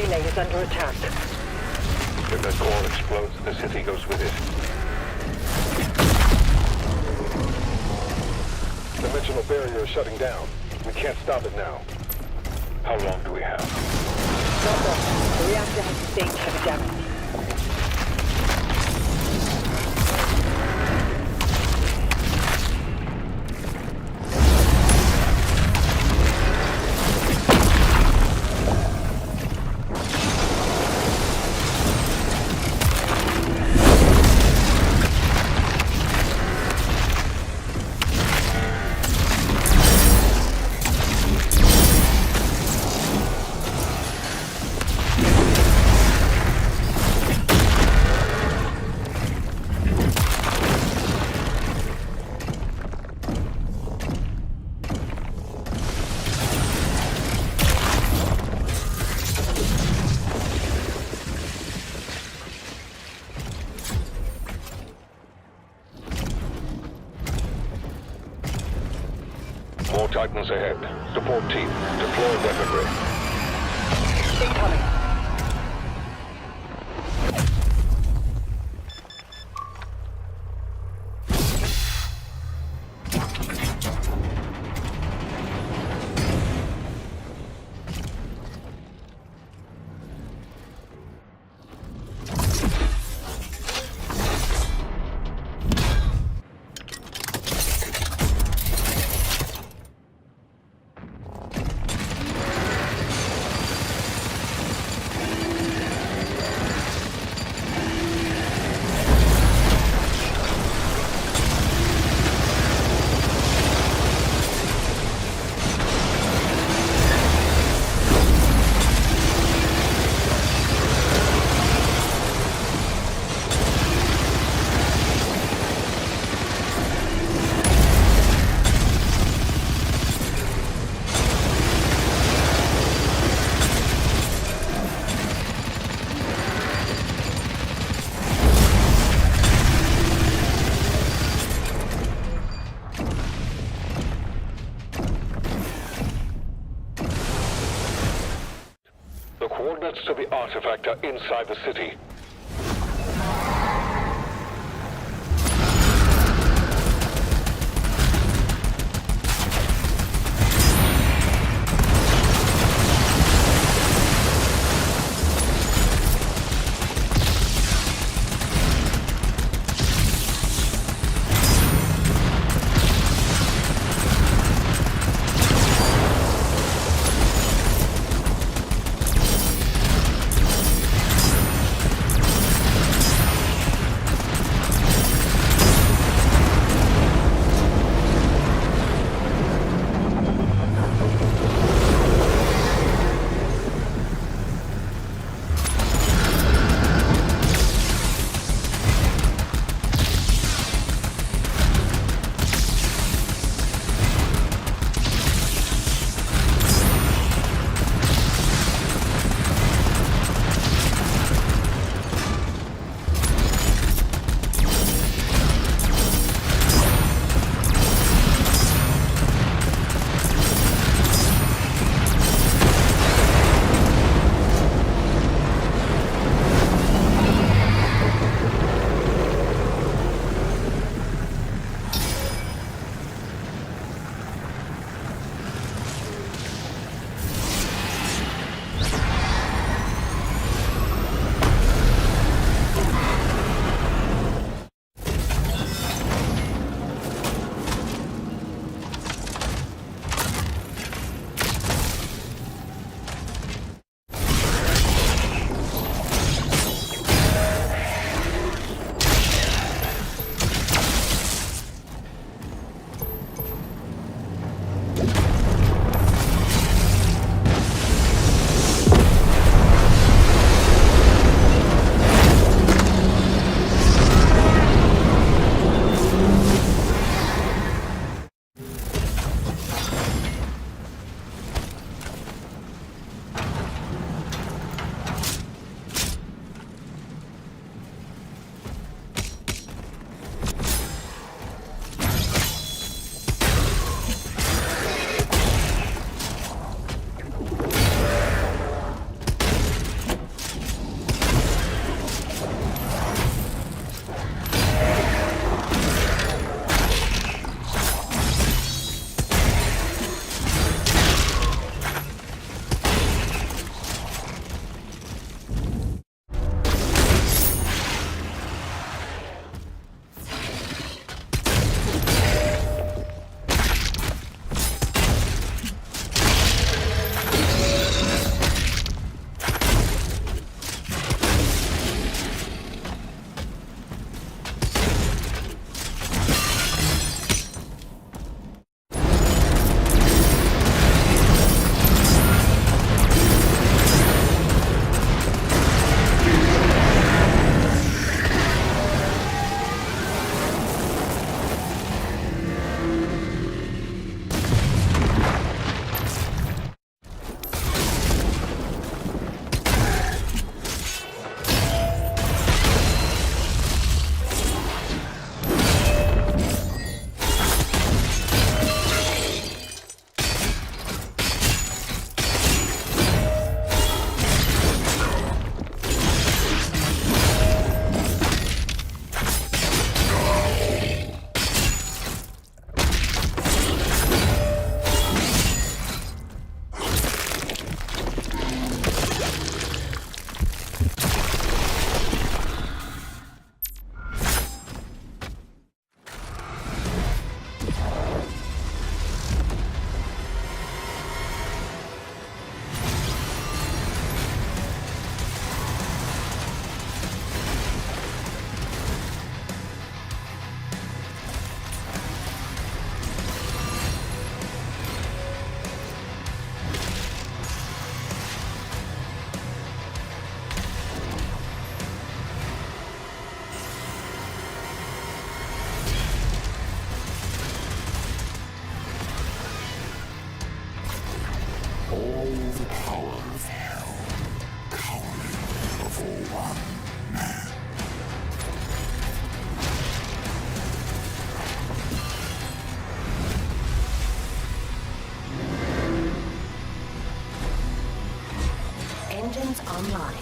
relay is under attack. If that core explodes, the city goes with it. Dimensional barrier is shutting down. We can't stop it now. How long do we have? Not long. The reactor has sustained heavy damage. More Titans ahead. Support team, deploy weaponry. Incoming. The coordinates to the artifact are inside the city. the power of hell, cowering before one man. Engines online.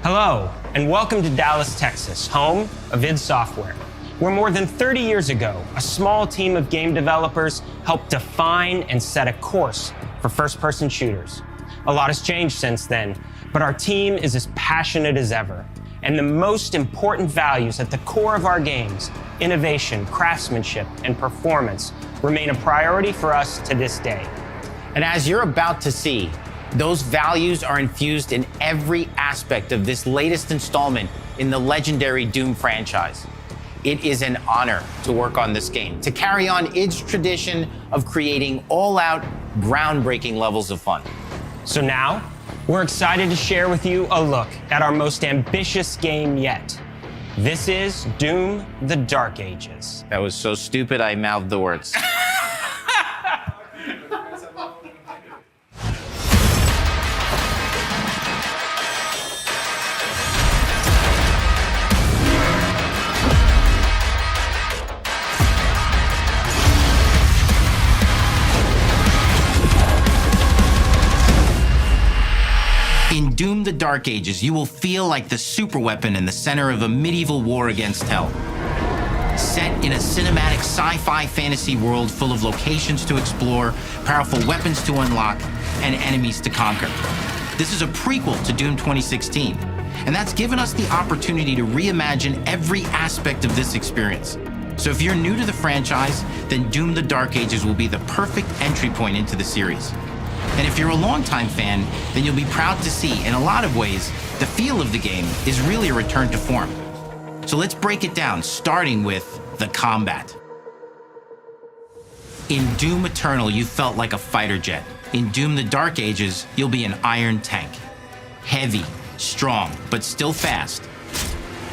Hello, and welcome to Dallas, Texas, home of id Software, where more than 30 years ago, a small team of game developers helped define and set a course for first-person shooters. A lot has changed since then, but our team is as passionate as ever. And the most important values at the core of our games, innovation, craftsmanship, and performance, remain a priority for us to this day. And as you're about to see, those values are infused in every aspect of this latest installment in the legendary Doom franchise. It is an honor to work on this game, to carry on id's tradition of creating all-out, groundbreaking levels of fun. So now, we're excited to share with you a look at our most ambitious game yet. This is Doom: The Dark Ages. That was so stupid, I mouthed the words. In Doom: The Dark Ages, you will feel like the superweapon in the center of a medieval war against hell. Set in a cinematic sci-fi fantasy world full of locations to explore, powerful weapons to unlock, and enemies to conquer. This is a prequel to Doom 2016, and that's given us the opportunity to reimagine every aspect of this experience. So if you're new to the franchise, then Doom: The Dark Ages will be the perfect entry point into the series. And if you're a longtime fan, then you'll be proud to see, in a lot of ways, the feel of the game is really a return to form. So let's break it down, starting with the combat. In Doom Eternal, you felt like a fighter jet. In Doom: The Dark Ages, you'll be an iron tank. Heavy, strong, but still fast.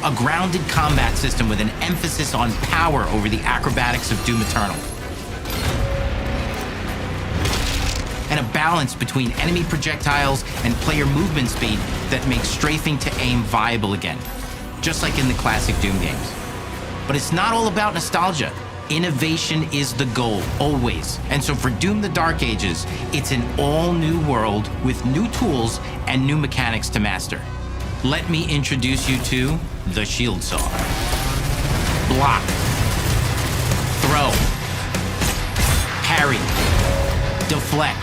A grounded combat system with an emphasis on power over the acrobatics of Doom Eternal. And a balance between enemy projectiles and player movement speed that makes strafing to aim viable again, just like in the classic Doom games. But it's not all about nostalgia. Innovation is the goal, always. And so for Doom: The Dark Ages, it's an all-new world with new tools and new mechanics to master. Let me introduce you to the Shield Saw. Block. Throw. Parry. Deflect.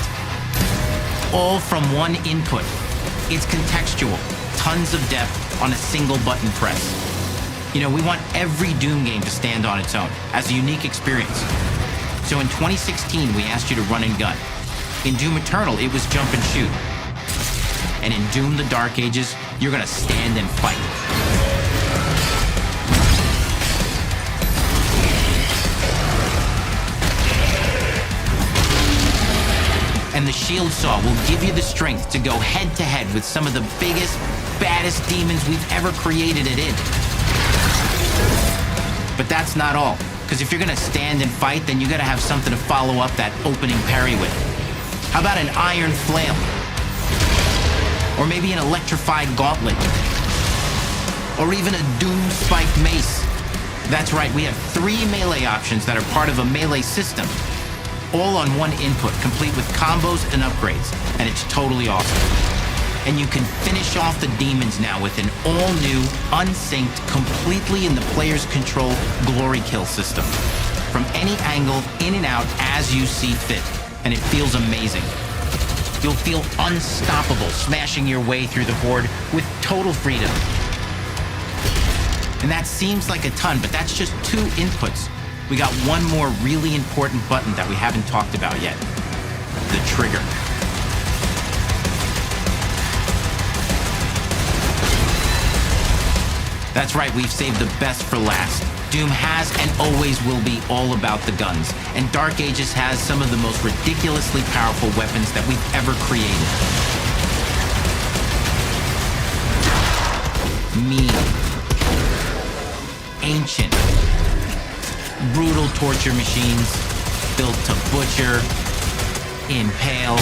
All from one input. It's contextual, tons of depth on a single button press. You know, we want every Doom game to stand on its own as a unique experience. So in 2016, we asked you to run and gun. In Doom Eternal, it was jump and shoot. And in Doom: The Dark Ages, you're gonna stand and fight. And the Shield Saw will give you the strength to go head-to-head with some of the biggest, baddest demons we've ever created at id. But that's not all, because if you're gonna stand and fight, then you gotta have something to follow up that opening parry with. How about an iron flail? Or maybe an electrified gauntlet? Or even a Doom spiked mace? That's right, we have 3 melee options that are part of a melee system. All on one input, complete with combos and upgrades, and it's totally awesome. And you can finish off the demons now with an all-new, unsynced, completely in the player's control glory kill system. From any angle, in and out, as you see fit, and it feels amazing. You'll feel unstoppable, smashing your way through the horde with total freedom. And that seems like a ton, but that's just 2 inputs. We got one more really important button that we haven't talked about yet. The trigger. That's right, we've saved the best for last. Doom has and always will be all about the guns, and Dark Ages has some of the most ridiculously powerful weapons that we've ever created. Mean, ancient, brutal torture machines built to butcher, impale,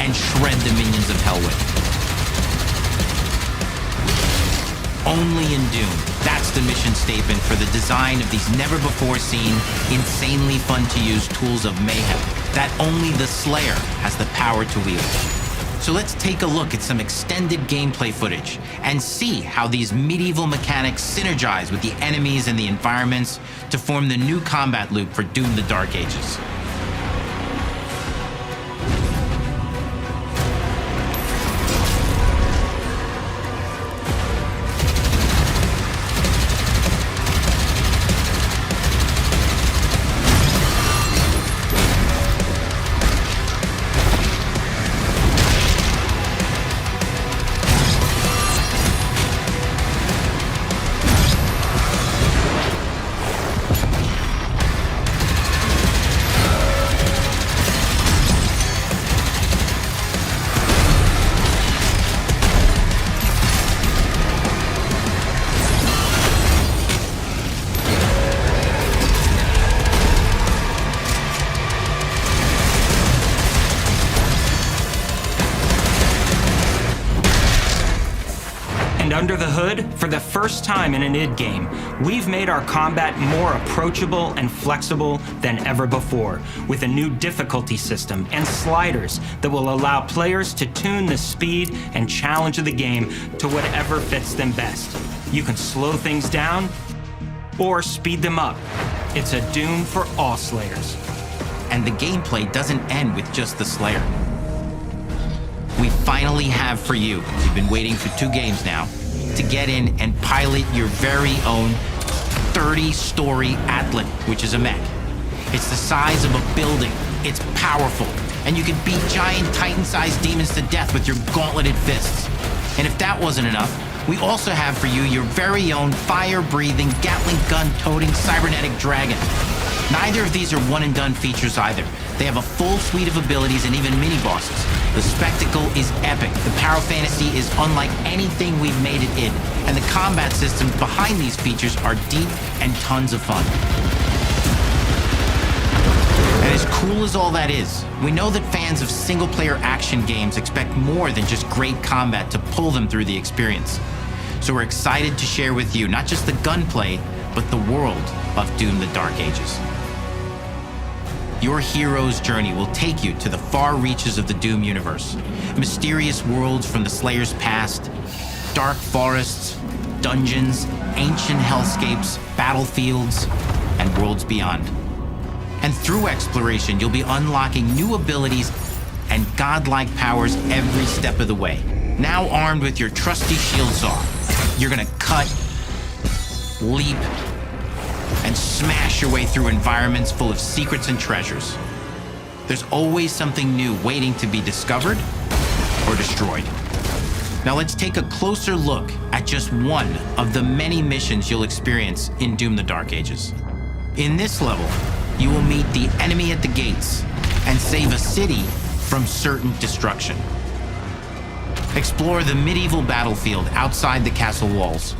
and shred the minions of hell with. Only in Doom, that's the mission statement for the design of these never-before-seen, insanely fun-to-use tools of mayhem that only the Slayer has the power to wield. So let's take a look at some extended gameplay footage and see how these medieval mechanics synergize with the enemies and the environments to form the new combat loop for Doom: The Dark Ages. Under the hood, for the first time in an id game, we've made our combat more approachable and flexible than ever before, with a new difficulty system and sliders that will allow players to tune the speed and challenge of the game to whatever fits them best. You can slow things down or speed them up. It's a Doom for all Slayers. And the gameplay doesn't end with just the Slayer. We finally have for you, you've been waiting for 2 games now, to get in and pilot your very own 30-story Atlan, which is a mech. It's the size of a building, it's powerful, and you can beat giant Titan-sized demons to death with your gauntleted fists. And if that wasn't enough, we also have for you your very own fire-breathing, Gatling gun-toting cybernetic dragon. Neither of these are one-and-done features either. They have a full suite of abilities and even mini-bosses. The spectacle is epic. The power fantasy is unlike anything we've made it in. And the combat systems behind these features are deep and tons of fun. And as cool as all that is, we know that fans of single-player action games expect more than just great combat to pull them through the experience. So we're excited to share with you not just the gunplay, but the world of Doom: The Dark Ages. Your hero's journey will take you to the far reaches of the Doom universe. Mysterious worlds from the Slayer's past, dark forests, dungeons, ancient hellscapes, battlefields, and worlds beyond. And through exploration, you'll be unlocking new abilities and godlike powers every step of the way. Now armed with your trusty shield saw, you're gonna cut, leap, and smash your way through environments full of secrets and treasures. There's always something new waiting to be discovered or destroyed. Now let's take a closer look at just one of the many missions you'll experience in Doom: The Dark Ages. In this level, you will meet the enemy at the gates and save a city from certain destruction. Explore the medieval battlefield outside the castle walls,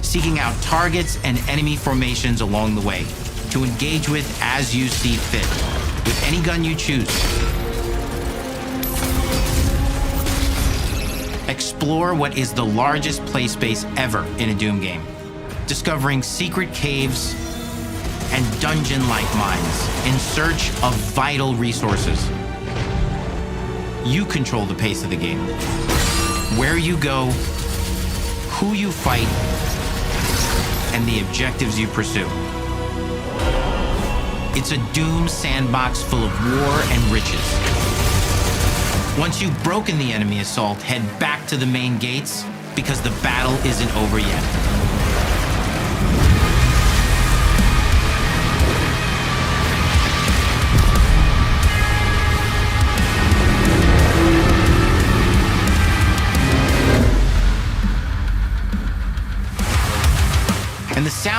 seeking out targets and enemy formations along the way to engage with as you see fit, with any gun you choose. Explore what is the largest play space ever in a Doom game, discovering secret caves and dungeon-like mines in search of vital resources. You control the pace of the game, where you go, who you fight, and the objectives you pursue. It's a Doom sandbox full of war and riches. Once you've broken the enemy assault, head back to the main gates, because the battle isn't over yet.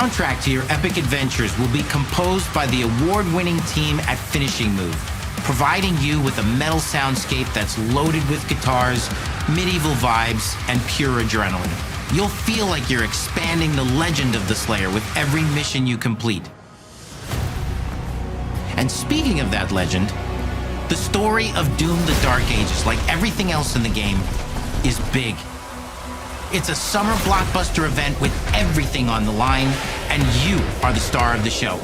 soundtrack to your epic adventures will be composed by the award-winning team at Finishing Move, providing you with a metal soundscape that's loaded with guitars, medieval vibes, and pure adrenaline. You'll feel like you're expanding the legend of the Slayer with every mission you complete. And speaking of that legend, the story of Doom: The Dark Ages, like everything else in the game, is big. It's a summer blockbuster event with everything on the line, and you are the star of the show.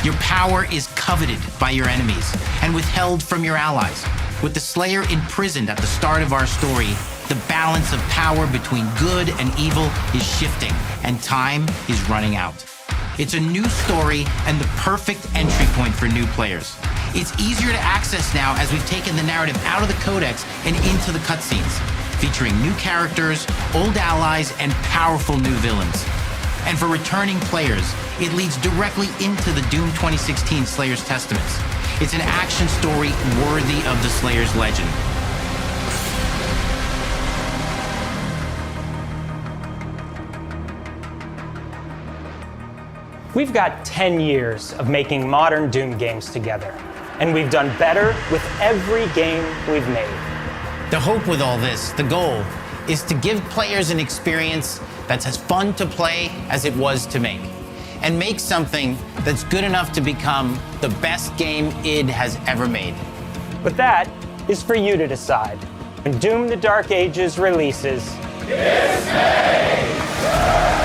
Your power is coveted by your enemies and withheld from your allies. With the Slayer imprisoned at the start of our story, the balance of power between good and evil is shifting, and time is running out. It's a new story and the perfect entry point for new players. It's easier to access now as we've taken the narrative out of the codex and into the cutscenes, featuring new characters, old allies, and powerful new villains. And for returning players, it leads directly into the Doom 2016 Slayer's Testaments. It's an action story worthy of the Slayer's legend. We've got 10 years of making modern Doom games together, and we've done better with every game we've made. The hope with all this, the goal, is to give players an experience that's as fun to play as it was to make, and make something that's good enough to become the best game id has ever made. But that is for you to decide. When Doom: The Dark Ages releases, It's me!